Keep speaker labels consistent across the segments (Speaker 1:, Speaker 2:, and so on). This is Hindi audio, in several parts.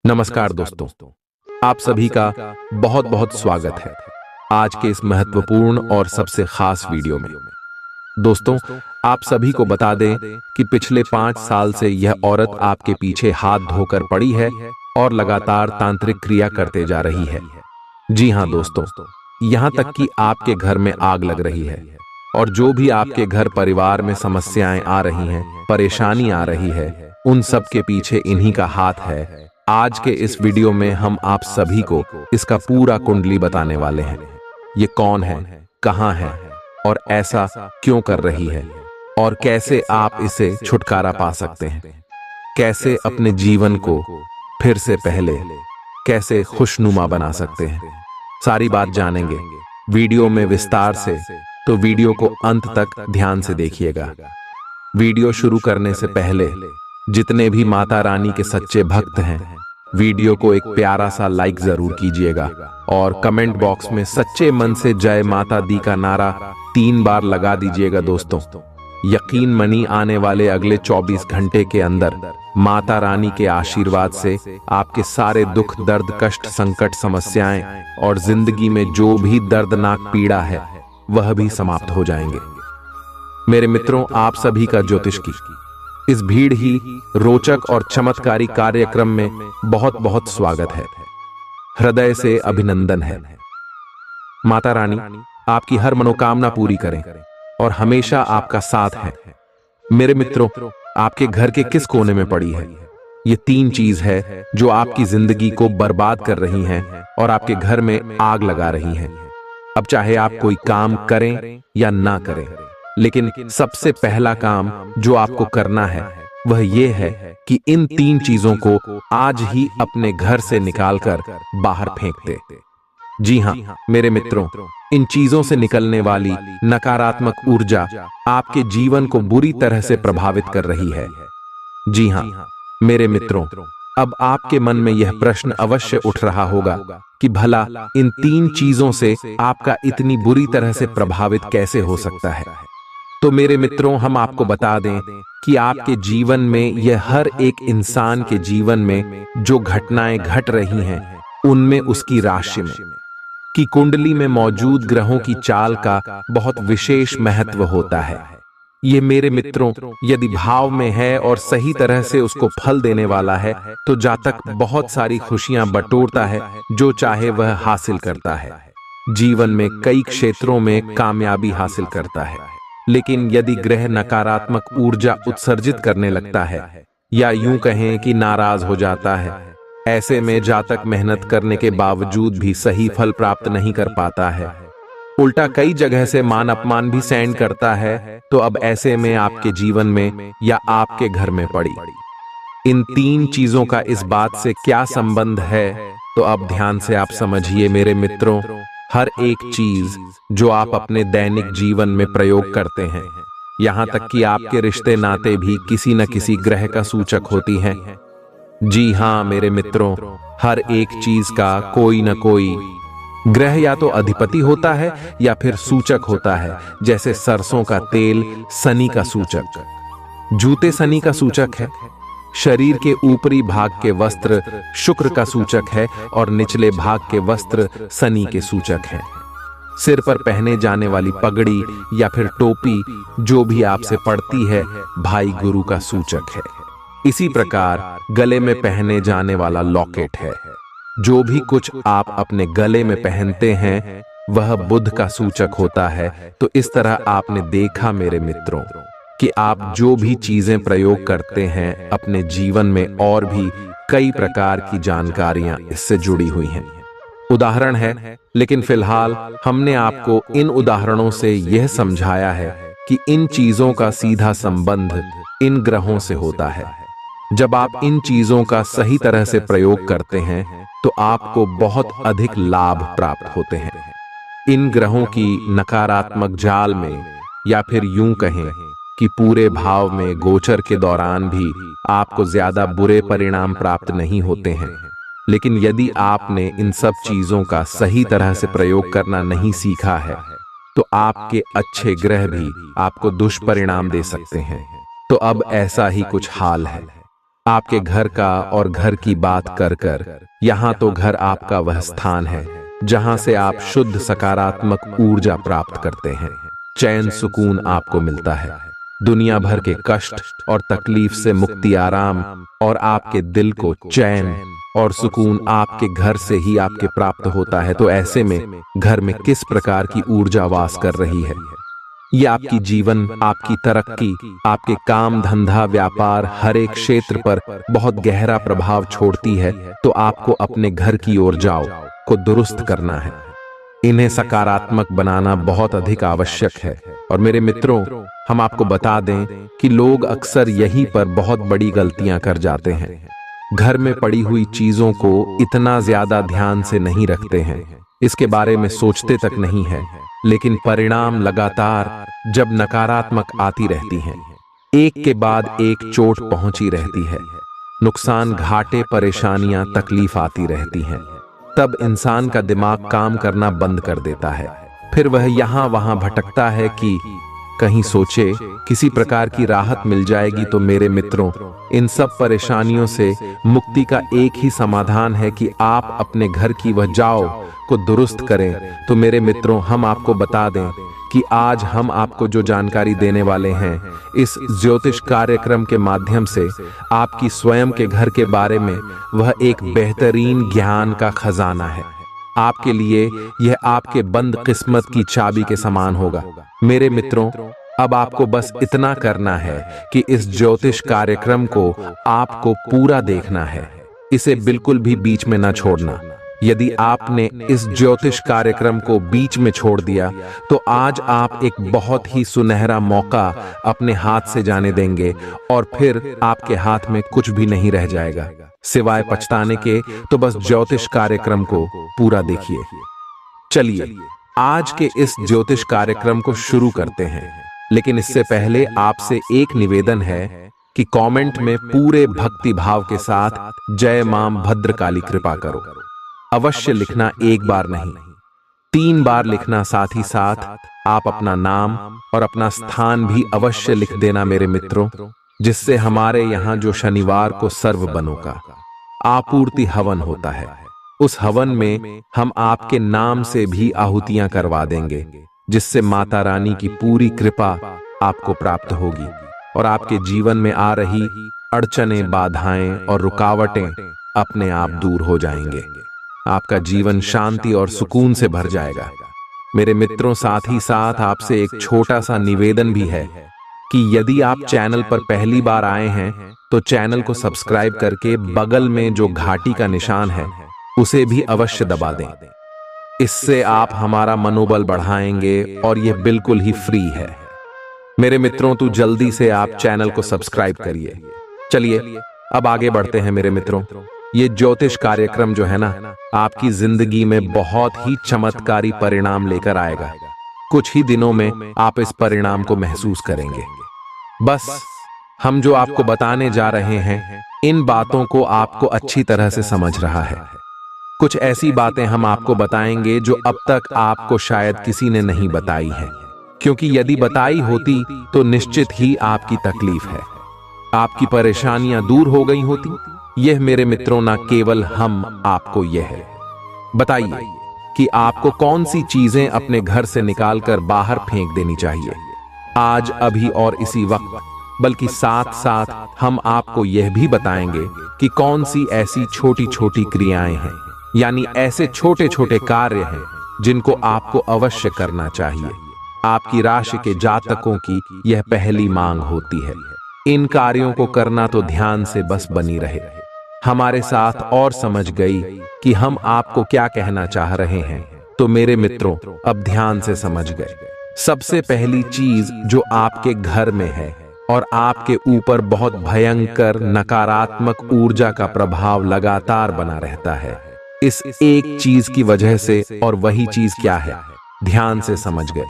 Speaker 1: नमस्कार दोस्तों, आप सभी का बहुत बहुत स्वागत है आज के इस महत्वपूर्ण और सबसे खास वीडियो में। दोस्तों, आप सभी को बता दें कि पिछले 5 साल से यह औरत आपके पीछे हाथ धोकर पड़ी है और लगातार तांत्रिक क्रिया करते जा रही है। जी हाँ दोस्तों, यहाँ तक कि आपके घर में आग लग रही है और जो भी आपके घर परिवार में समस्याएं आ रही हैं, परेशानी आ रही है, उन सब के पीछे इन्हीं का हाथ है। आज के इस वीडियो में हम आप सभी को इसका पूरा कुंडली बताने वाले हैं। ये कौन है, कहां है और ऐसा क्यों कर रही है और कैसे आप इसे छुटकारा पा सकते हैं, कैसे अपने जीवन को फिर से पहले कैसे खुशनुमा बना सकते हैं। सारी बात जानेंगे वीडियो में विस्तार से, तो वीडियो को अंत तक ध्यान से देखिएगा। वीडियो शुरू करने से पहले जितने भी माता रानी के सच्चे भक्त हैं, वीडियो को एक प्यारा सा लाइक जरूर कीजिएगा और कमेंट बॉक्स में सच्चे मन से जय माता दी का नारा 3 बार लगा दीजिएगा। दोस्तों, यकीन मनी आने वाले अगले 24 घंटे के अंदर माता रानी के आशीर्वाद से आपके सारे दुख, दर्द, कष्ट, संकट, समस्याएं और जिंदगी में जो भी दर्दनाक पीड़ा है वह भी समाप्त हो जाएंगे। मेरे मित्रों, आप सभी का ज्योतिष की इस भीड़ ही रोचक और चमत्कारी कार्यक्रम में बहुत बहुत स्वागत है। हृदय से अभिनंदन है। माता रानी आपकी हर मनोकामना पूरी करें और हमेशा आपका साथ है। मेरे मित्रों, आपके घर के किस कोने में पड़ी है ये 3 चीज है जो आपकी जिंदगी को बर्बाद कर रही हैं और आपके घर में आग लगा रही हैं। अब चाहे आप कोई काम करें या ना करें, लेकिन सबसे पहला काम जो आपको करना है वह यह है कि इन 3 चीजों को आज ही अपने घर से निकालकर बाहर फेंक दे। जी हाँ मेरे मित्रों, इन चीजों से निकलने वाली नकारात्मक ऊर्जा आपके जीवन को बुरी तरह से प्रभावित कर रही है। जी हाँ मेरे मित्रों, अब आपके मन में यह प्रश्न अवश्य उठ रहा होगा कि भला इन 3 चीजों से आपका इतनी बुरी तरह से प्रभावित कैसे हो सकता है। तो मेरे मित्रों, हम आपको बता दें कि आपके जीवन में यह हर एक इंसान के जीवन में जो घटनाएं घट रही हैं, उनमें उसकी राशि में की कुंडली में मौजूद ग्रहों की चाल का बहुत विशेष महत्व होता है। ये मेरे मित्रों, यदि भाव में है और सही तरह से उसको फल देने वाला है, तो जातक बहुत सारी खुशियां बटोरता है, जो चाहे वह हासिल करता है। जीवन में कई क्षेत्रों में कामयाबी हासिल करता है। लेकिन यदि ग्रह नकारात्मक ऊर्जा उत्सर्जित करने लगता है या यूं कहें कि नाराज हो जाता है, ऐसे में जातक मेहनत करने के बावजूद भी सही फल प्राप्त नहीं कर पाता है, उल्टा कई जगह से मान अपमान भी सहन करता है। तो अब ऐसे में आपके जीवन में या आपके घर में पड़ी इन 3 चीजों का इस बात से क्या संबंध है, तो अब ध्यान से आप समझिए मेरे मित्रों। हर एक चीज जो आप अपने दैनिक जीवन में प्रयोग करते हैं, यहां तक कि आपके रिश्ते नाते भी किसी न किसी ग्रह का सूचक होती हैं। जी हां मेरे मित्रों, हर एक चीज का कोई न कोई ग्रह या तो अधिपति होता है या फिर सूचक होता है। जैसे सरसों का तेल शनि का सूचक, जूते शनि का सूचक है, शरीर के ऊपरी भाग के वस्त्र शुक्र का सूचक है और निचले भाग के वस्त्र शनि के सूचक हैं। सिर पर पहने जाने वाली पगड़ी या फिर टोपी जो भी आपसे पड़ती है, भाई गुरु का सूचक है। इसी प्रकार गले में पहने जाने वाला लॉकेट है। जो भी कुछ आप अपने गले में पहनते हैं वह बुध का सूचक होता है। तो इस तरह आपने देखा मेरे मित्रों कि आप जो भी चीजें प्रयोग करते हैं अपने जीवन में, और भी कई प्रकार की जानकारियां इससे जुड़ी हुई हैं। उदाहरण है, लेकिन फिलहाल हमने आपको इन उदाहरणों से यह समझाया है कि इन चीजों का सीधा संबंध इन ग्रहों से होता है। जब आप इन चीजों का सही तरह से प्रयोग करते हैं तो आपको बहुत अधिक लाभ प्राप्त होते हैं। इन ग्रहों की नकारात्मक जाल में, या फिर यूं कहें कि पूरे भाव में गोचर के दौरान भी आपको ज्यादा बुरे परिणाम प्राप्त नहीं होते हैं। लेकिन यदि आपने इन सब चीजों का सही तरह से प्रयोग करना नहीं सीखा है, तो आपके अच्छे ग्रह भी आपको दुष्परिणाम दे सकते हैं। तो अब ऐसा ही कुछ हाल है। आपके घर का और घर की बात कर कर यहाँ तो घर आपका वह स्थान है जहां से आप शुद्ध सकारात्मक ऊर्जा प्राप्त करते हैं। चैन सुकून आपको मिलता है, दुनिया भर के कष्ट और तकलीफ से मुक्ति, आराम और आपके दिल को चैन और सुकून आपके घर से ही आपके प्राप्त होता है। तो ऐसे में घर में किस प्रकार की ऊर्जा वास कर रही है? ये आपकी जीवन, आपकी तरक्की, आपके काम धंधा व्यापार हर एक क्षेत्र पर बहुत गहरा प्रभाव छोड़ती है। तो आपको अपने घर की ऊर्जाओं को दुरुस्त करना है, इन्हें सकारात्मक बनाना बहुत अधिक आवश्यक है। और मेरे मित्रों, हम आपको बता दें कि लोग अक्सर यहीं पर बहुत बड़ी गलतियां कर जाते हैं। घर में पड़ी हुई चीजों को इतना ज्यादा ध्यान से नहीं रखते हैं, इसके बारे में सोचते तक नहीं है, लेकिन परिणाम लगातार जब नकारात्मक आती रहती हैं, एक के बाद एक चोट पहुंची रहती है, नुकसान, घाटे, परेशानियां, तकलीफ आती रहती हैं, तब इंसान का दिमाग काम करना बंद कर देता है। फिर वह यहां वहां भटकता है कि कहीं सोचे किसी प्रकार की राहत मिल जाएगी। तो मेरे मित्रों, इन सब परेशानियों से मुक्ति का एक ही समाधान है कि आप अपने घर की वह जाओ को दुरुस्त करें। तो मेरे मित्रों, हम आपको बता दें कि आज हम आपको जो जानकारी देने वाले हैं, इस ज्योतिष कार्यक्रम के माध्यम से आपकी स्वयं के घर के बारे में वह एक बेहतरीन ज्ञान का खजाना है। आपके लिए यह आपके बंद किस्मत की चाबी के समान होगा। मेरे मित्रों, अब आपको बस इतना करना है कि इस ज्योतिष कार्यक्रम को आपको पूरा देखना है, इसे बिल्कुल भी बीच में ना छोड़ना। यदि आपने इस ज्योतिष कार्यक्रम को बीच में छोड़ दिया तो आज आप एक बहुत ही सुनहरा मौका अपने हाथ से जाने देंगे और फिर आपके हाथ में कुछ भी नहीं रह जाएगा सिवाय पछताने के। तो बस ज्योतिष कार्यक्रम को पूरा देखिए। चलिए आज के इस ज्योतिष कार्यक्रम को शुरू करते हैं, लेकिन इससे पहले आपसे एक निवेदन है कि कमेंट में पूरे भक्ति भाव के साथ जय मां भद्रकाली कृपा करो अवश्य लिखना, एक बार नहीं 3 बार लिखना। साथ ही साथ आप अपना नाम और अपना स्थान भी अवश्य लिख देना मेरे मित्रों, जिससे हमारे यहाँ जो शनिवार को सर्व बनों का आपूर्ति हवन होता है, उस हवन में हम आपके नाम से भी आहुतियां करवा देंगे, जिससे माता रानी की पूरी कृपा आपको प्राप्त होगी और आपके जीवन में आ रही अड़चनें, बाधाएं और रुकावटें अपने आप दूर हो जाएंगे। आपका जीवन शांति और सुकून से भर जाएगा। मेरे मित्रों, साथ ही साथ आपसे एक छोटा सा निवेदन भी है कि यदि आप चैनल पर पहली बार आए हैं तो चैनल को सब्सक्राइब करके बगल में जो घंटी का निशान है उसे भी अवश्य दबा दें। इससे आप हमारा मनोबल बढ़ाएंगे और यह बिल्कुल ही फ्री है। मेरे मित्रों, तो जल्दी से आप चैनल को सब्सक्राइब करिए। चलिए अब आगे बढ़ते हैं मेरे मित्रों। ये ज्योतिष कार्यक्रम जो है ना, आपकी जिंदगी में बहुत ही चमत्कारी परिणाम लेकर आएगा। कुछ ही दिनों में आप इस परिणाम को महसूस करेंगे। बस हम जो आपको बताने जा रहे हैं, इन बातों को आपको अच्छी तरह से समझ रहा है। कुछ ऐसी बातें हम आपको बताएंगे जो अब तक आपको शायद किसी ने नहीं बताई है, क्योंकि यदि बताई होती तो निश्चित ही आपकी तकलीफ है, आपकी परेशानियां दूर हो गई होती। यह मेरे मित्रों, ना केवल हम आपको यह है बताइए कि आपको कौन सी चीजें अपने घर से निकालकर बाहर फेंक देनी चाहिए आज, अभी और इसी वक्त। बल्कि साथ साथ हम आपको यह भी बताएंगे कि कौन सी ऐसी छोटी छोटी क्रियाएं हैं, यानी ऐसे छोटे छोटे कार्य हैं जिनको आपको अवश्य करना चाहिए। आपकी राशि के जातकों की यह पहली मांग होती है। इन कार्यों को करना तो ध्यान से बस बनी रहे, हमारे साथ और समझ गई कि हम आपको क्या कहना चाह रहे हैं। तो मेरे मित्रों, अब ध्यान से समझ गए। सबसे पहली चीज जो आपके घर में है और आपके ऊपर बहुत भयंकर नकारात्मक ऊर्जा का प्रभाव लगातार बना रहता है, इस एक चीज की वजह से। और वही चीज क्या है? ध्यान से समझ गए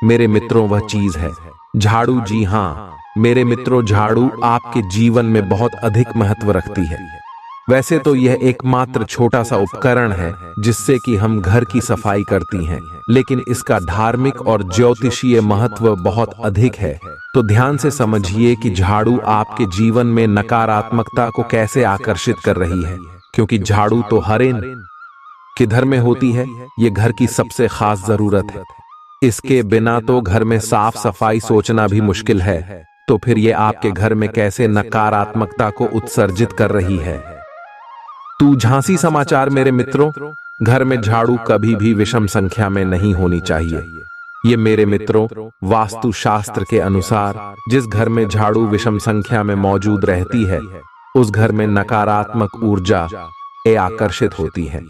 Speaker 1: मेरे मित्रों, वह चीज है झाड़ू। जी हाँ मेरे मित्रों, झाड़ू आपके जीवन में बहुत अधिक महत्व रखती है। वैसे तो यह एकमात्र छोटा सा उपकरण है जिससे कि हम घर की सफाई करती हैं, लेकिन इसका धार्मिक और ज्योतिषीय महत्व बहुत अधिक है। तो ध्यान से समझिए कि झाड़ू आपके जीवन में नकारात्मकता को कैसे आकर्षित कर रही है, क्योंकि झाड़ू तो हर किधर में होती है, ये घर की सबसे खास जरूरत है। इसके बिना तो घर में साफ सफाई सोचना भी मुश्किल है। तो फिर ये आपके घर में कैसे नकारात्मकता को उत्सर्जित कर रही है। तू झांसी समाचार मेरे मित्रों, घर में झाड़ू कभी भी विषम संख्या में नहीं होनी चाहिए। ये मेरे मित्रों, वास्तु शास्त्र के अनुसार जिस घर में झाड़ू विषम संख्या में मौजूद रहती है, उस घर में नकारात्मक ऊर्जा आकर्षित होती है।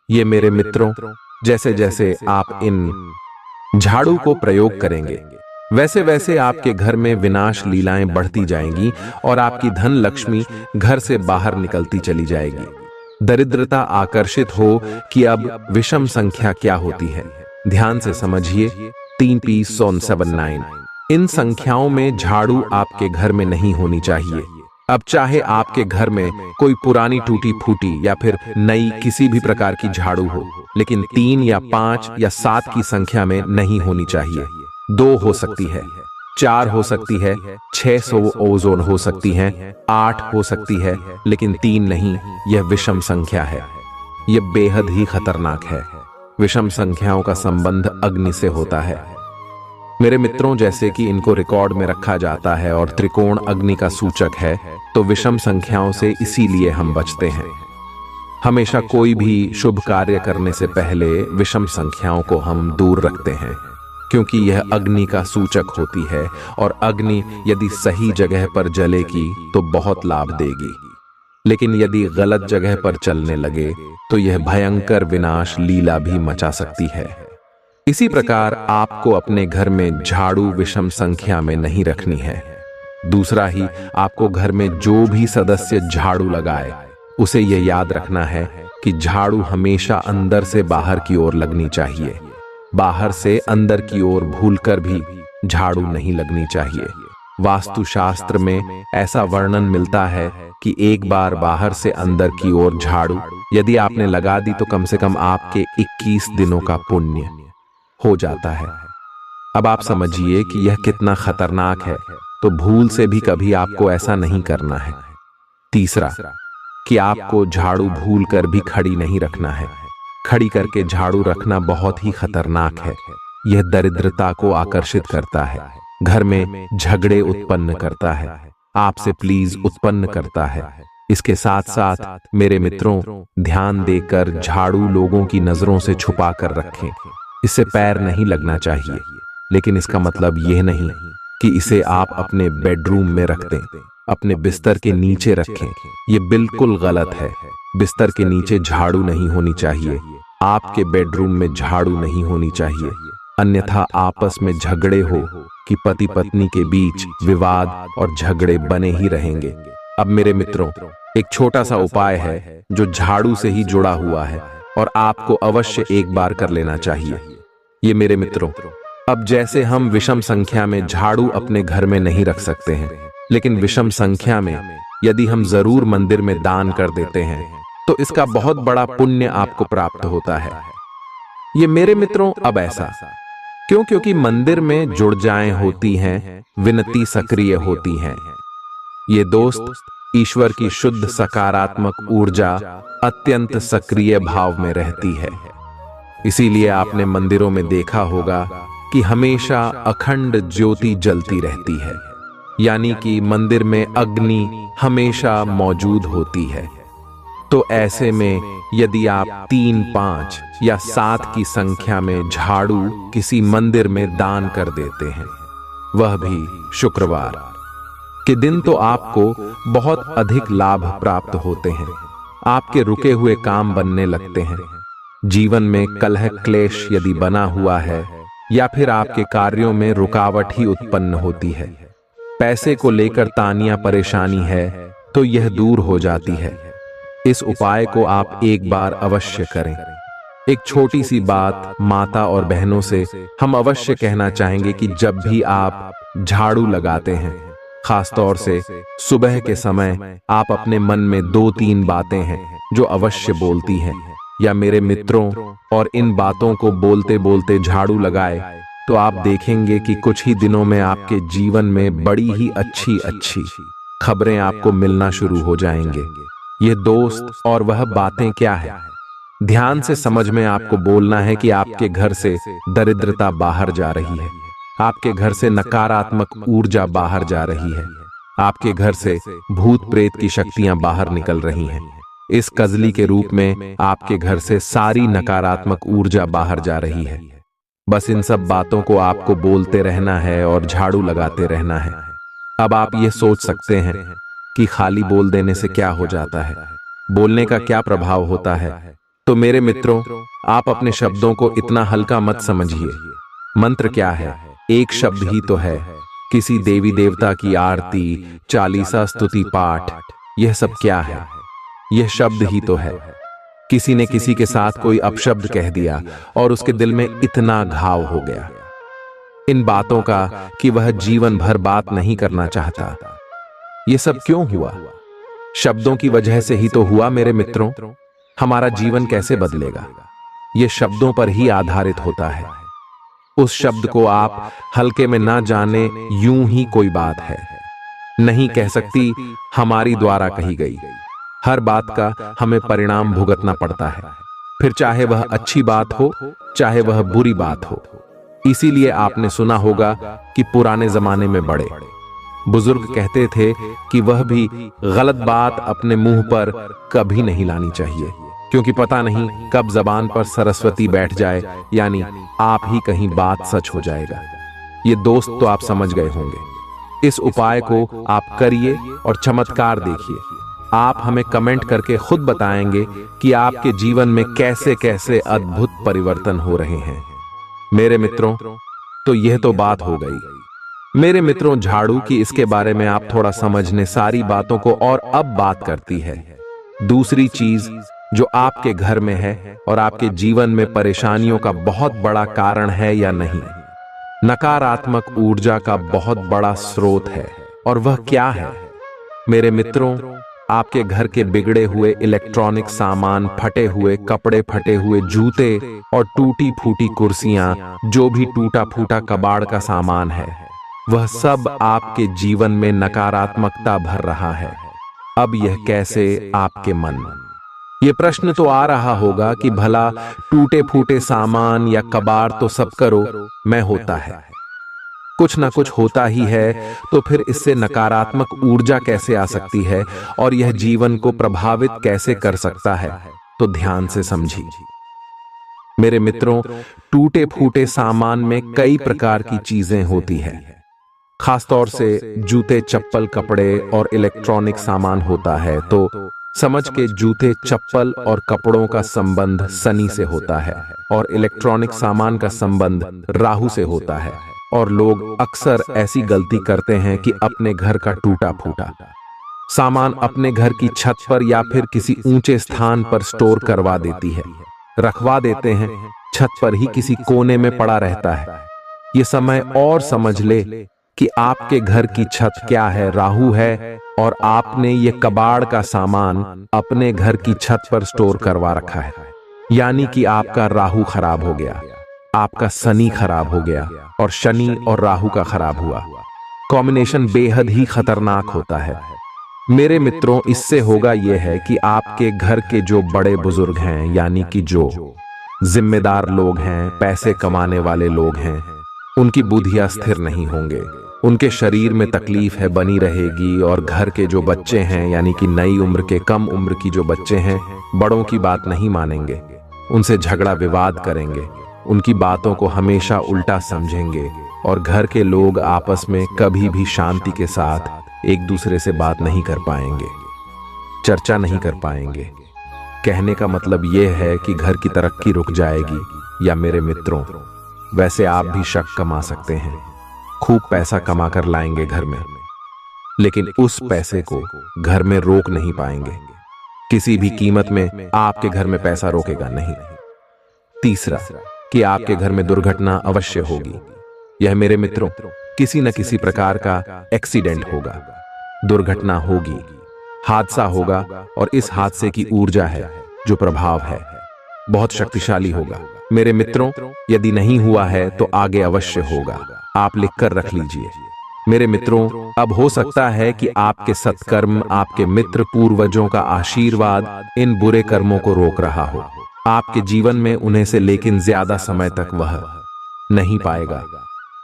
Speaker 1: ये मेरे मित्रों, जैसे जैसे आप इन झाड़ू को प्रयोग करेंगे, वैसे वैसे आपके घर में विनाश लीलाएं बढ़ती जाएंगी और आपकी धन लक्ष्मी घर से बाहर निकलती चली जाएगी। दरिद्रता आकर्षित हो कि अब विषम संख्या क्या होती है। ध्यान से समझिए, 3P779 इन संख्याओं में झाड़ू आपके घर में नहीं होनी चाहिए। अब चाहे आपके घर में कोई पुरानी टूटी फूटी या फिर नई किसी भी प्रकार की झाड़ू हो, लेकिन 3 या 5 या 7 की संख्या में नहीं होनी चाहिए। 2 हो सकती है, 4 हो सकती है, 600 ओजोन हो सकती है, 8 हो सकती है, लेकिन 3 नहीं। यह विषम संख्या है। यह बेहद ही खतरनाक है। विषम संख्याओं का संबंध अग्नि से होता है मेरे मित्रों। जैसे कि इनको रिकॉर्ड में रखा जाता है और त्रिकोण अग्नि का सूचक है, तो विषम संख्याओं से इसीलिए हम बचते हैं। हमेशा कोई भी शुभ कार्य करने से पहले विषम संख्याओं को हम दूर रखते हैं, क्योंकि यह अग्नि का सूचक होती है और अग्नि यदि सही जगह पर जलेगी तो बहुत लाभ देगी, लेकिन यदि गलत जगह पर चलने लगे तो यह भयंकर विनाश लीला भी मचा सकती है। इसी प्रकार आपको अपने घर में झाड़ू विषम संख्या में नहीं रखनी है। दूसरा ही, आपको घर में जो भी सदस्य झाड़ू लगाए, उसे यह याद रखना है कि झाड़ू हमेशा अंदर से बाहर की ओर लगनी चाहिए। बाहर से अंदर की ओर भूलकर भी झाड़ू नहीं लगनी चाहिए। वास्तुशास्त्र में ऐसा वर्णन मिलता है कि एक बार बाहर से अंदर की ओर झाड़ू यदि आपने लगा दी तो कम से कम आपके 21 दिनों का पुण्य हो जाता है। अब आप समझिए कि यह कितना खतरनाक है। तो भूल से भी कभी आपको ऐसा नहीं करना है। तीसरा, कि आपको झाड़ू भूल कर भी खड़ी नहीं रखना है। खड़ी करके झाड़ू रखना बहुत ही खतरनाक है। यह दरिद्रता को आकर्षित करता है, घर में झगड़े उत्पन्न करता है, आपसे प्लीज उत्पन्न करता है। इसके साथ साथ मेरे मित्रों, ध्यान देकर झाड़ू लोगों की नजरों से छुपा कर रखें। इससे पैर नहीं लगना चाहिए, लेकिन इसका मतलब यह नहीं कि इसे आप अपने बेडरूम में रख दें, अपने बिस्तर के नीचे रखें। यह बिल्कुल गलत है। बिस्तर के नीचे झाड़ू नहीं होनी चाहिए, आपके बेडरूम में झाड़ू नहीं होनी चाहिए, अन्यथा आपस में झगड़े हो कि पति पत्नी के बीच विवाद और झगड़े बने ही रहेंगे। अब मेरे मित्रों, एक छोटा सा उपाय है जो झाड़ू से ही जुड़ा हुआ है और आपको अवश्य एक बार कर लेना चाहिए। ये मेरे मित्रों, अब जैसे हम विषम संख्या में झाड़ू अपने घर में नहीं रख सकते हैं, लेकिन विषम संख्या में यदि हम जरूर मंदिर में दान कर देते हैं तो इसका बहुत बड़ा पुण्य आपको प्राप्त होता है। ये मेरे मित्रों, अब ऐसा क्यों? क्योंकि मंदिर में जुड़जाएं होती हैं, विनती सक्रिय होती हैं। ये दोस्त, ईश्वर की शुद्ध सकारात्मक ऊर्जा अत्यंत सक्रिय भाव में रहती है। इसीलिए आपने मंदिरों में देखा होगा कि हमेशा अखंड ज्योति जलती रहती है, यानी कि मंदिर में अग्नि हमेशा मौजूद होती है। तो ऐसे में यदि आप 3, 5 या 7 की संख्या में झाड़ू किसी मंदिर में दान कर देते हैं, वह भी शुक्रवार के दिन, तो आपको बहुत अधिक लाभ प्राप्त होते हैं। आपके रुके हुए काम बनने लगते हैं। जीवन में कलह क्लेश यदि बना हुआ है या फिर आपके कार्यों में रुकावट ही उत्पन्न होती है, पैसे को लेकर तानिया परेशानी है, तो यह दूर हो जाती है। इस उपाय को आप एक बार अवश्य करें। एक छोटी सी बात माता और बहनों से हम अवश्य कहना चाहेंगे कि जब भी आप झाड़ू लगाते हैं खास तौर से सुबह के समय आप अपने मन में 2-3 बातें हैं जो अवश्य बोलती हैं, या मेरे मित्रों, और इन बातों को बोलते बोलते झाड़ू लगाए तो आप देखेंगे कि कुछ ही दिनों में आपके जीवन में बड़ी ही अच्छी अच्छी खबरें आपको मिलना शुरू हो जाएंगे। ये दोस्त और वह बातें क्या है? ध्यान से समझ में आपको बोलना है कि आपके घर से दरिद्रता बाहर जा रही है, आपके घर से नकारात्मक ऊर्जा बाहर जा रही है, आपके घर से भूत प्रेत की शक्तियां बाहर निकल रही हैं। इस कजली के रूप में आपके घर से सारी नकारात्मक ऊर्जा बाहर जा रही है। बस इन सब बातों को आपको बोलते रहना है और झाड़ू लगाते रहना है। अब आप ये सोच सकते हैं कि खाली बोल देने से क्या हो जाता है, बोलने का क्या प्रभाव होता है। तो मेरे मित्रों, आप अपने शब्दों को इतना हल्का मत समझिए। मंत्र क्या है? एक शब्द ही तो है। किसी देवी देवता की आरती, चालीसा, स्तुति पाठ, यह सब क्या है? यह शब्द ही तो है। किसी ने किसी के साथ कोई अपशब्द कह दिया और उसके दिल में इतना घाव हो गया इन बातों का कि वह जीवन भर बात नहीं करना चाहता। यह सब क्यों हुआ? शब्दों की वजह से ही तो हुआ मेरे मित्रों। हमारा जीवन कैसे बदलेगा? यह शब्दों पर ही आधारित होता है। उस शब्द को आप हल्के में ना जाने, यूं ही कोई बात है नहीं कह सकती, हमारी द्वारा कही गई। हर बात का हमें परिणाम भुगतना पड़ता है, फिर चाहे वह अच्छी बात हो, चाहे वह बुरी बात हो। इसीलिए आपने सुना होगा कि पुराने जमाने में बड़े बुजुर्ग कहते थे कि वह भी गलत बात अपने मुंह पर कभी नहीं लानी चाहिए, क्योंकि पता नहीं कब जबान पर सरस्वती बैठ जाए, यानी आप ही कहीं बात सच हो जाएगा। ये दोस्त तो आप समझ गए होंगे। इस उपाय को आप करिए और चमत्कार देखिए। आप हमें कमेंट करके खुद बताएंगे कि आपके जीवन में कैसे कैसे अद्भुत परिवर्तन हो रहे हैं। मेरे मित्रों, तो यह तो बात हो गई। मेरे मित्रों, झाड़ू की इसके बारे में आप थोड़ा समझने सारी बातों को, और अब बात करती है दूसरी चीज जो आपके घर में है और आपके जीवन में परेशानियों का बहुत बड़ा कारण है या नहीं। नकारात्मक ऊर्जा का बहुत बड़ा स्रोत है, और वह क्या है? मेरे मित्रों, आपके घर के बिगड़े हुए इलेक्ट्रॉनिक सामान, फटे हुए कपड़े, फटे हुए जूते और टूटी फूटी कुर्सियां, जो भी टूटा फूटा कबाड़ का सामान है, वह सब आपके जीवन में नकारात्मकता भर रहा है। अब यह कैसे? आपके मन ये प्रश्न तो आ रहा होगा कि भला टूटे फूटे सामान या कबाड़ तो सब करो मैं होता है, कुछ ना कुछ होता ही है, तो फिर इससे नकारात्मक ऊर्जा कैसे आ सकती है और यह जीवन को प्रभावित कैसे कर सकता है? तो ध्यान से समझिए मेरे मित्रों। टूटे फूटे सामान में कई प्रकार की चीजें होती है, खासतौर से जूते, चप्पल, कपड़े और इलेक्ट्रॉनिक सामान होता है। तो समझ के जूते, चप्पल और कपड़ों का संबंध शनि से होता है और इलेक्ट्रॉनिक सामान का संबंध राहु से होता है। और लोग अक्सर ऐसी गलती करते हैं कि अपने घर का टूटा फूटा सामान अपने घर की छत पर या फिर किसी ऊंचे स्थान पर स्टोर करवा देती है, रखवा देते हैं, छत पर ही किसी कोने में पड़ा रहता है। ये समय और समझ ले कि आपके घर की छत क्या है? राहु है, और आपने ये कबाड़ का सामान अपने घर की छत पर स्टोर करवा रखा है, यानी कि आपका राहु खराब हो गया, आपका शनि खराब हो गया, और शनि और राहु का खराब हुआ। कॉम्बिनेशन बेहद ही खतरनाक होता है मेरे मित्रों। इससे होगा यह है कि आपके घर के जो बड़े बुजुर्ग हैं, यानी कि जो जिम्मेदार लोग हैं, पैसे कमाने वाले लोग हैं, उनकी बुद्धियां स्थिर नहीं होंगे, उनके शरीर में तकलीफ है बनी रहेगी। और घर के जो बच्चे हैं, यानी कि नई उम्र के, कम उम्र की जो बच्चे हैं, बड़ों की बात नहीं मानेंगे, उनसे झगड़ा विवाद करेंगे, उनकी बातों को हमेशा उल्टा समझेंगे, और घर के लोग आपस में कभी भी शांति के साथ एक दूसरे से बात नहीं कर पाएंगे, चर्चा नहीं कर पाएंगे। कहने का मतलब यह है कि घर की तरक्की रुक जाएगी। या मेरे मित्रों, वैसे आप भी शक कमा सकते हैं, खूब पैसा कमा कर लाएंगे घर में, लेकिन उस पैसे को घर में रोक नहीं पाएंगे। किसी भी कीमत में आपके घर में पैसा रोकेगा नहीं। तीसरा, कि आपके घर में दुर्घटना अवश्य होगी। यह मेरे मित्रों किसी न किसी प्रकार का एक्सीडेंट होगा, दुर्घटना होगी, हादसा होगा और इस हादसे की ऊर्जा है, जो प्रभाव है, बहुत शक्तिशाली होगा। मेरे मित्रों, यदि नहीं हुआ है तो आगे अवश्य होगा। आप लिखकर रख लीजिए। मेरे मित्रों, अब हो सकता है कि आपके सत्कर्म, आपके मित्र पूर्वजों का आशीर्वाद इन बुरे कर्मों को रोक रहा हो आपके जीवन में उन्हें से, लेकिन ज्यादा समय तक वह नहीं पाएगा।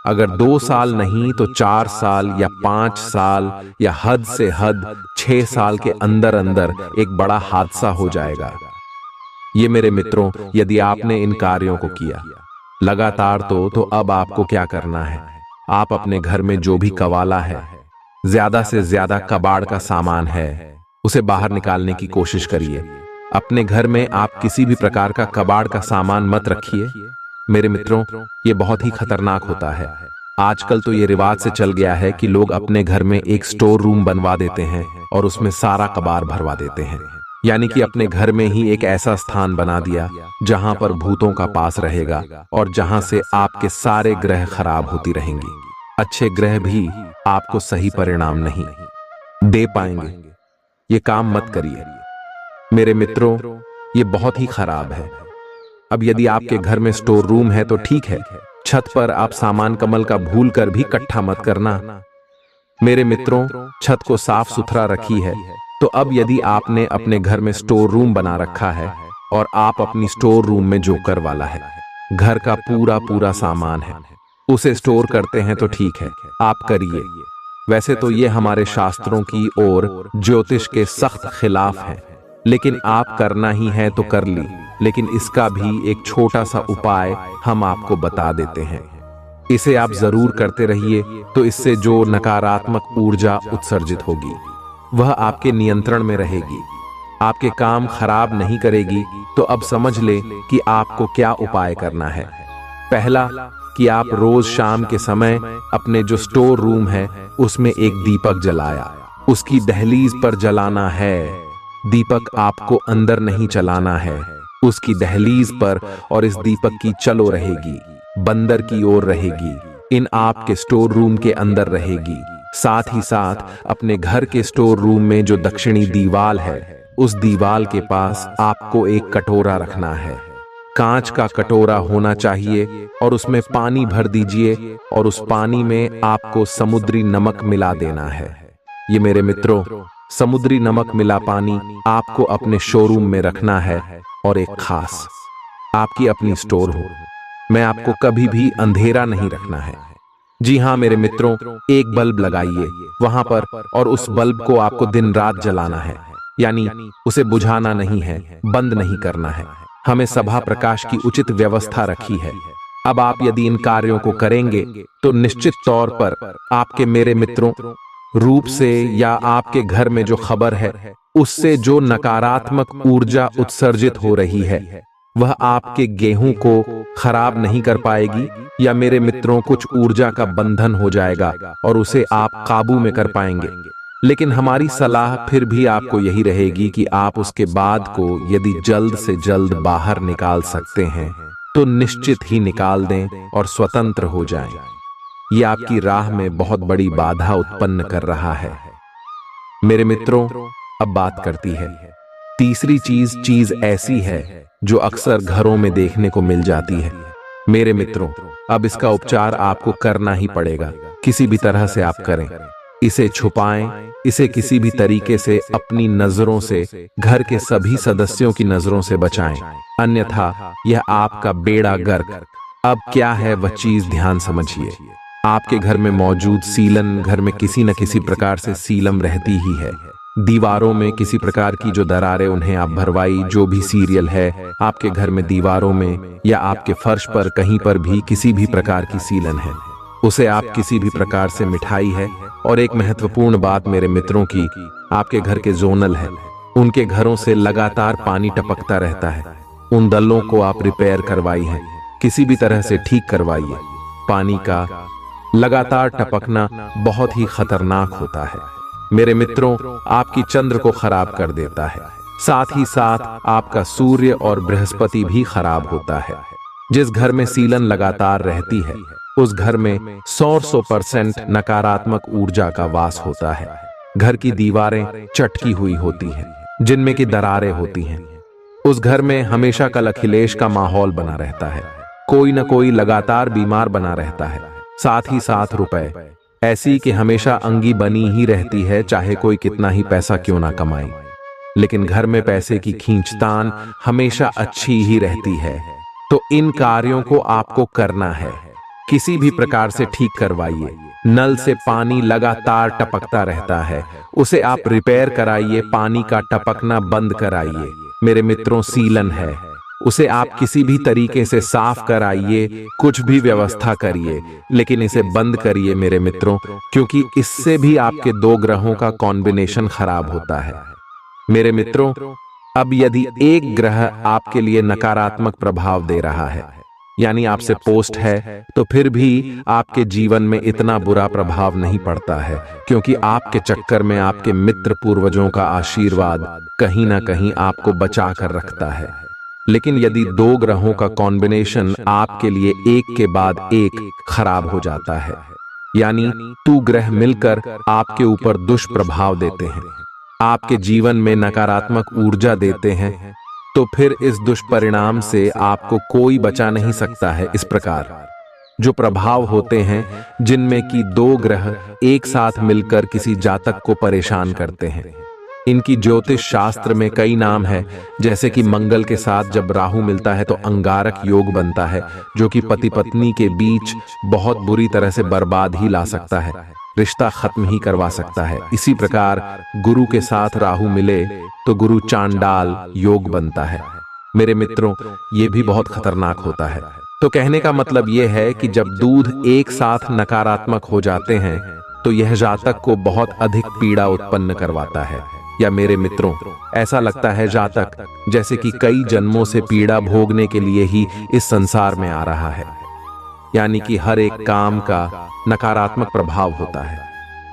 Speaker 1: अगर 2 साल नहीं तो 4 साल या 5 साल या हद से हद 6 साल के अंदर अंदर एक बड़ा हादसा हो जाएगा। ये मेरे मित्रों, यदि आपने इन कार्यों को किया लगातार तो अब आपको क्या करना है? आप अपने घर में जो भी कवाला है, ज्यादा से ज्यादा कबाड़ का सामान है, उसे बाहर निकालने की कोशिश करिए। अपने घर में आप किसी भी प्रकार का कबाड़ का सामान मत रखिए। मेरे मित्रों, ये बहुत ही खतरनाक होता है। आजकल तो ये रिवाज से चल गया है कि लोग अपने घर में एक स्टोर रूम बनवा देते हैं और उसमें सारा कबाड़ भरवा देते हैं। यानी कि अपने घर में ही एक ऐसा स्थान बना दिया जहां पर भूतों का पास रहेगा और जहां से आपके सारे ग्रह खराब होती रहेंगी। अच्छे ग्रह भी आपको सही परिणाम नहीं दे पाएंगे। ये काम मत करिए मेरे मित्रों, ये बहुत ही खराब है। अब यदि आपके घर में स्टोर रूम है तो ठीक है, छत पर आप सामान कमल का भूल कर भी इकट्ठा मत करना। मेरे मित्रों, छत को साफ सुथरा रखी है तो अब यदि आपने अपने घर में स्टोर रूम बना रखा है और आप अपनी स्टोर रूम में जोकर वाला है, घर का पूरा पूरा सामान है, उसे स्टोर करते हैं तो ठीक है, आप करिए। वैसे तो ये हमारे शास्त्रों की और ज्योतिष के सख्त खिलाफ है, लेकिन आप करना ही है तो कर ली। लेकिन इसका भी एक छोटा सा उपाय हम आपको बता देते हैं। इसे आप जरूर करते रहिए, तो इससे जो नकारात्मक ऊर्जा उत्सर्जित होगी वह आपके नियंत्रण में रहेगी, आपके काम खराब नहीं करेगी। तो अब समझ ले कि आपको क्या उपाय करना है। पहला, कि आप रोज शाम के समय अपने जो स्टोर रूम है उसमें एक दीपक जलाया, उसकी दहलीज पर जलाना है। दीपक आपको अंदर नहीं चलाना है, उसकी दहलीज पर, और इस दीपक की चलो रहेगी, बंदर की ओर रहेगी, इन आपके स्टोर रूम के अंदर रहेगी। साथ ही साथ अपने घर के स्टोर रूम में जो दक्षिणी दीवाल है, उस दीवाल के पास आपको एक कटोरा रखना है। कांच का कटोरा होना चाहिए और उसमें पानी भर दीजिए और उस पानी में आपको समुद्री नमक मिला देना है। ये मेरे मित्रों, समुद्री नमक मिला पानी आपको अपने शोरूम में रखना है और एक खास आपकी अपनी स्टोर हो। मैं आपको कभी भी अंधेरा नहीं रखना है। जी हाँ मेरे मित्रों, एक बल्ब लगाइए वहां पर और उस बल्ब को आपको दिन रात जलाना है, यानी उसे बुझाना नहीं है, बंद नहीं करना है। हमें सभा प्रकाश की उचित व्यवस्था रखी है। अब आप यदि इन कार्यों को करेंगे तो निश्चित तौर पर आपके मेरे मित्रों रूप से या आपके घर में जो खबर है उससे जो नकारात्मक ऊर्जा उत्सर्जित हो रही है वह आपके गेहूं को खराब नहीं कर पाएगी, या मेरे मित्रों कुछ ऊर्जा का बंधन हो जाएगा और उसे आप काबू में कर पाएंगे। लेकिन हमारी सलाह फिर भी आपको यही रहेगी कि आप उसके बाद को यदि जल्द से जल्द बाहर निकाल सकते हैं तो निश्चित ही निकाल दें और स्वतंत्र हो जाएं। ये आपकी राह में बहुत बड़ी बाधा उत्पन्न कर रहा है। मेरे मित्रों, अब बात करती है तीसरी चीज ऐसी है जो अक्सर घरों में देखने को मिल जाती है। मेरे मित्रों, अब इसका उपचार आपको करना ही पड़ेगा, किसी भी तरह से आप करें। इसे छुपाएं, इसे किसी भी तरीके से अपनी नजरों से, घर के सभी सदस्यों की नजरों से बचाएं, अन्यथा यह आपका बेड़ा गर्क। अब क्या है वह चीज, ध्यान समझिए। आपके घर में मौजूद सीलन, घर में किसी न किसी प्रकार से सीलम रहती ही है। दीवारों में किसी प्रकार की जो दरारें उन्हें आप भरवाई, जो भी सीरियल है आपके घर में दीवारों में या आपके फर्श पर कहीं पर भी किसी भी प्रकार की सीलन है, उसे आप किसी भी प्रकार से मिठाई है। और एक महत्वपूर्ण बात मेरे मित्रों की, आपके घर के जोनल है, उनके घरों से लगातार पानी टपकता रहता है। उन दलों को आप रिपेयर करवाई है, किसी भी तरह से ठीक करवाइए। पानी का लगातार टपकना बहुत ही खतरनाक होता है मेरे मित्रों, आपकी चंद्र को खराब कर देता है। साथ ही साथ आपका सूर्य और बृहस्पति भी खराब होता है। जिस घर में सीलन लगातार रहती है उस घर में 100% नकारात्मक ऊर्जा का वास होता है। घर की दीवारें चटकी हुई होती हैं, जिनमें की दरारें होती हैं। उस घर में हमेशा कल अखिलेश का माहौल बना रहता है। कोई न कोई लगातार बीमार बना रहता है। साथ ही साथ रुपए ऐसी कि हमेशा अंगी बनी ही रहती है, चाहे कोई कितना ही पैसा क्यों ना कमाए। लेकिन घर में पैसे की खींचतान हमेशा अच्छी ही रहती है। तो इन कार्यों को आपको करना है। किसी भी प्रकार से ठीक करवाइए। नल से पानी लगातार टपकता रहता है, उसे आप रिपेयर कराइए, पानी का टपकना बंद कराइए। मेरे मित्रों, सीलन है, उसे आप किसी भी तरीके से साफ कराइए, कुछ भी व्यवस्था करिए, लेकिन इसे बंद करिए मेरे मित्रों, क्योंकि इससे भी आपके दो ग्रहों का कॉम्बिनेशन खराब होता है। मेरे मित्रों, अब यदि एक ग्रह आपके लिए नकारात्मक प्रभाव दे रहा है, यानी आपसे पोस्ट है, तो फिर भी आपके जीवन में इतना बुरा प्रभाव नहीं पड़ता है, क्योंकि आपके चक्कर में आपके मित्र पूर्वजों का आशीर्वाद कहीं ना कहीं आपको बचा कर रखता है। लेकिन यदि दो ग्रहों का कॉम्बिनेशन आपके लिए एक के बाद एक खराब हो जाता है, यानी तू ग्रह मिलकर आपके ऊपर दुष्प्रभाव देते हैं, आपके जीवन में नकारात्मक ऊर्जा देते हैं, तो फिर इस दुष्परिणाम से आपको कोई बचा नहीं सकता है। इस प्रकार जो प्रभाव होते हैं, जिनमें कि दो ग्रह एक साथ मिलकर किसी जातक को परेशान करते हैं, इनकी ज्योतिष शास्त्र में कई नाम है। जैसे कि मंगल के साथ जब राहु मिलता है तो अंगारक योग बनता है, जो कि पति पत्नी के बीच बहुत बुरी तरह से बर्बाद ही ला सकता है, रिश्ता खत्म ही करवा सकता है। इसी प्रकार गुरु के साथ राहु मिले तो गुरु चांडाल योग बनता है। मेरे मित्रों, ये भी बहुत खतरनाक होता है। तो कहने का मतलब यह है कि जब दूध एक साथ नकारात्मक हो जाते हैं, तो यह जातक को बहुत अधिक पीड़ा उत्पन्न करवाता है। या मेरे मित्रों, ऐसा लगता है जातक जैसे कि कई जन्मों से पीड़ा भोगने के लिए ही इस संसार में आ रहा है, यानी कि हर एक काम का नकारात्मक प्रभाव होता है।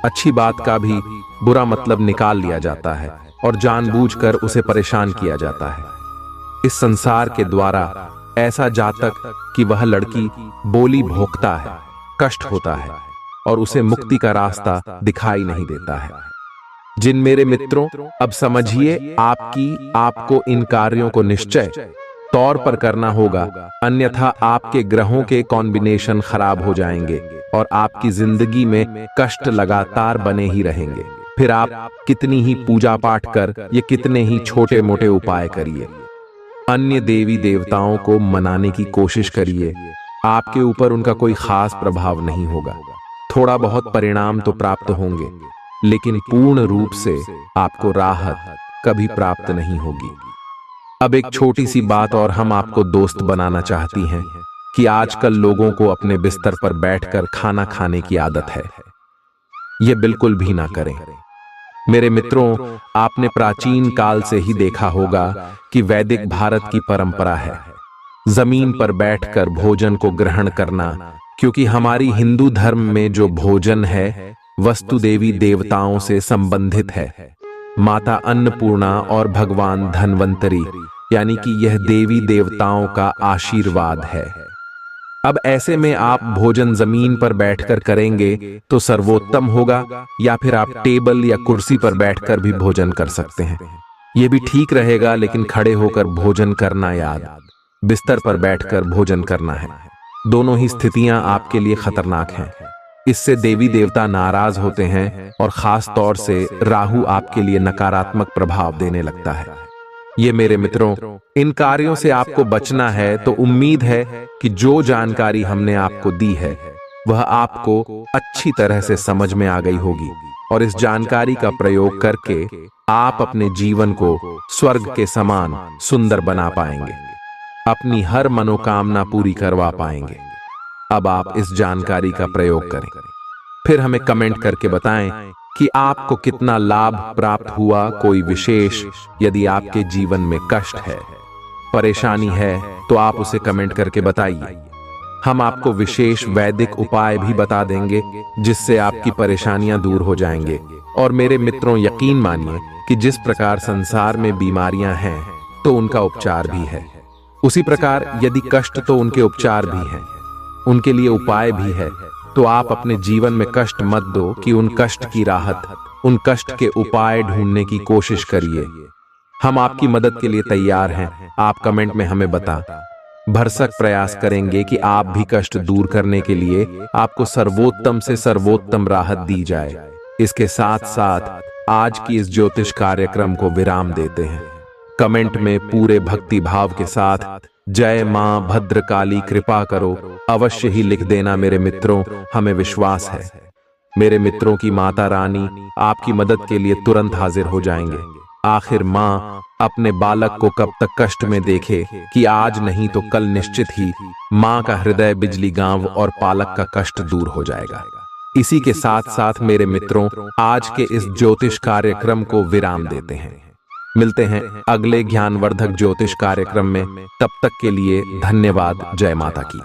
Speaker 1: अच्छी बात का भी बुरा मतलब निकाल लिया जाता है और जानबूझकर उसे परेशान किया जाता है। इस संसार के द्वारा ऐसा जातक कि वह लड़की बोली भोगता है, कष्ट होता है और उसे मुक्ति का रास्ता दिखाई नहीं देता है। जिन मेरे मित्रों, अब समझिए आपको इन कार्यों को निश्चय तौर पर करना होगा, अन्यथा आपके ग्रहों के कॉम्बिनेशन खराब हो जाएंगे और आपकी जिंदगी में कष्ट लगातार बने ही रहेंगे। फिर आप कितनी ही पूजा पाठ कर, ये कितने ही छोटे मोटे उपाय करिए, अन्य देवी देवताओं को मनाने की कोशिश करिए, आपके ऊपर उनका कोई खास प्रभाव नहीं होगा। थोड़ा बहुत परिणाम तो प्राप्त होंगे, लेकिन पूर्ण रूप से आपको राहत कभी प्राप्त नहीं होगी। अब एक छोटी सी बात और हम आपको दोस्त बनाना चाहती हैं कि आजकल लोगों को अपने बिस्तर पर बैठकर खाना खाने की आदत है। यह बिल्कुल भी ना करें। मेरे मित्रों, आपने प्राचीन काल से ही देखा होगा कि वैदिक भारत की परंपरा है जमीन पर बैठकर भोजन को ग्रहण करना, क्योंकि हमारी हिंदू धर्म में जो भोजन है वस्तु देवी देवताओं से संबंधित है। माता अन्नपूर्णा और भगवान धन्वंतरी, यानी कि यह देवी देवताओं का आशीर्वाद है। अब ऐसे में आप भोजन जमीन पर बैठकर करेंगे तो सर्वोत्तम होगा, या फिर आप टेबल या कुर्सी पर बैठकर भी भोजन कर सकते हैं। यह भी ठीक रहेगा, लेकिन खड़े होकर भोजन करना याद, बिस्तर पर बैठकर भोजन करना है। दोनों ही स्थितियां आपके लिए खतरनाक हैं। इससे देवी देवता नाराज होते हैं और खास तौर से राहु आपके लिए नकारात्मक प्रभाव देने लगता है। ये मेरे मित्रों, इन कार्यों से आपको बचना है, तो उम्मीद है कि जो जानकारी हमने आपको दी है वह आपको अच्छी तरह से समझ में आ गई होगी और इस जानकारी का प्रयोग करके आप अपने जीवन को स्वर्ग के समान सुंदर बना पाएंगे, अपनी हर मनोकामना पूरी करवा पाएंगे। अब आप इस जानकारी का प्रयोग करें, फिर हमें कमेंट करके बताएं कि आपको कितना लाभ प्राप्त हुआ। कोई विशेष यदि आपके जीवन में कष्ट है, परेशानी है, तो आप उसे कमेंट करके बताइए। हम आपको विशेष वैदिक उपाय भी बता देंगे जिससे आपकी परेशानियां दूर हो जाएंगे। और मेरे मित्रों, यकीन मानिए कि जिस प्रकार संसार में बीमारियां हैं तो उनका उपचार भी है, उसी प्रकार यदि कष्ट तो उनके उपचार भी हैं। उनके लिए उपाय भी है। तो आप अपने जीवन में कष्ट मत दो कि उन कष्ट की राहत, उन कष्ट के उपाय ढूंढने की कोशिश करिए। हम आपकी मदद के लिए तैयार हैं। आप कमेंट में हमें भरसक प्रयास करेंगे कि आप भी कष्ट दूर करने के लिए आपको सर्वोत्तम से सर्वोत्तम राहत दी जाए। इसके साथ साथ आज की इस ज्योतिष कार्यक्रम को विराम देते हैं। कमेंट में पूरे भक्ति भाव के साथ जय मां भद्रकाली कृपा करो अवश्य ही लिख देना मेरे मित्रों। हमें विश्वास है मेरे मित्रों की माता रानी आपकी मदद के लिए तुरंत हाजिर हो जाएंगे। आखिर मां अपने बालक को कब तक कष्ट में देखे कि आज नहीं तो कल निश्चित ही मां का हृदय बिजली गांव और पालक का कष्ट दूर हो जाएगा। इसी के साथ साथ मेरे मित्रों आज के इस ज्योतिष कार्यक्रम को विराम देते हैं। मिलते हैं अगले ज्ञानवर्धक ज्योतिष कार्यक्रम में। तब तक के लिए धन्यवाद। जय माता की।